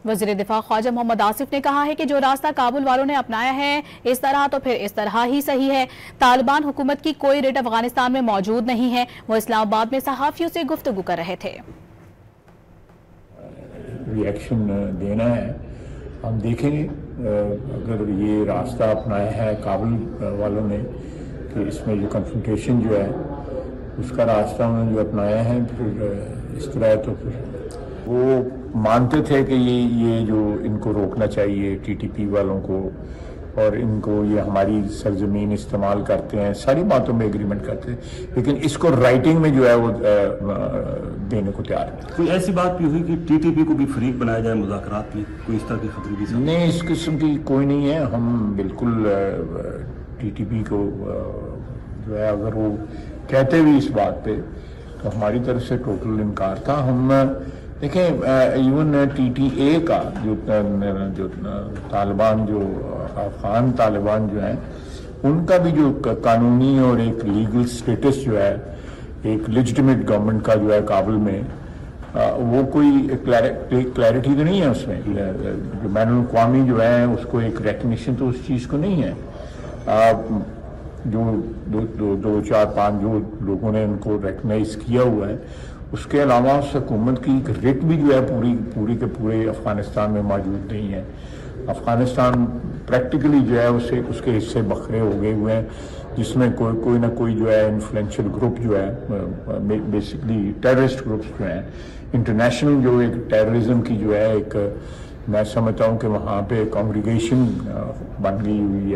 وزیر دفاع خواجہ محمد آصف نے کہا ہے کہ جو راستہ کابل والوں نے اپنایا ہے اس طرح تو پھر اس طرح ہی صحیح ہے۔ طالبان حکومت کی کوئی رٹ افغانستان میں موجود نہیں ہے۔ وہ اسلام آباد میں صحافیوں سے گفتگو کر رہے تھے۔ ری ایکشن دینا ہے، ہم دیکھیں گے اگر یہ راستہ اپنایا ہے کابل والوں نے کہ اس میں جو کنفرنٹیشن جو ہے اس کا راستہ انہوں نے جو اپنایا ہے، پھر اس طرح تو پھر وہ مانتے تھے کہ یہ جو ان کو روکنا چاہیے ٹی ٹی پی والوں کو، اور ان کو یہ ہماری سرزمین استعمال کرتے ہیں، ساری باتوں میں ایگریمنٹ کرتے ہیں، لیکن اس کو رائٹنگ میں جو ہے وہ دینے کو تیار ہے۔ کوئی ایسی بات بھی ہوئی کہ ٹی ٹی پی کو بھی فریق بنایا جائے مذاکرات میں؟ کوئی اس طرح کی خبر بھی؟ نہیں، اس قسم کی کوئی نہیں ہے۔ ہم بالکل ٹی ٹی پی کو جو ہے اگر وہ کہتے بھی اس بات پہ تو ہماری طرف سے ٹوٹل انکار تھا۔ ہم دیکھیں ایون ٹی ٹی اے کا جو طالبان، جو افغان طالبان جو ہیں، ان کا بھی جو قانونی اور ایک لیگل سٹیٹس جو ہے، ایک لیجٹیمیٹ گورنمنٹ کا جو ہے کابل میں، وہ کوئی کلیئرٹی تو نہیں ہے اس میں۔ جو بین الاقوامی جو ہے اس کو ایک ریکگنیشن تو اس چیز کو نہیں ہے۔ جو دو چار پانچ جو لوگوں نے ان کو ریکگنائز کیا ہوا ہے، اس کے علاوہ اس حکومت کی رٹ بھی جو ہے پوری کے پورے افغانستان میں موجود نہیں ہے۔ افغانستان پریکٹیکلی جو ہے اس کے حصے بکھرے ہو گئے ہوئے ہیں، جس میں کوئی نہ کوئی جو ہے انفلوئنشل گروپ جو ہے، بیسکلی ٹیررسٹ گروپس جو ہیں، انٹرنیشنل جو ایک ٹیررزم کی جو ہے ایک، میں سمجھتا ہوں کہ وہاں پہ کانگریگیشن بن گئی ہوئی ہے۔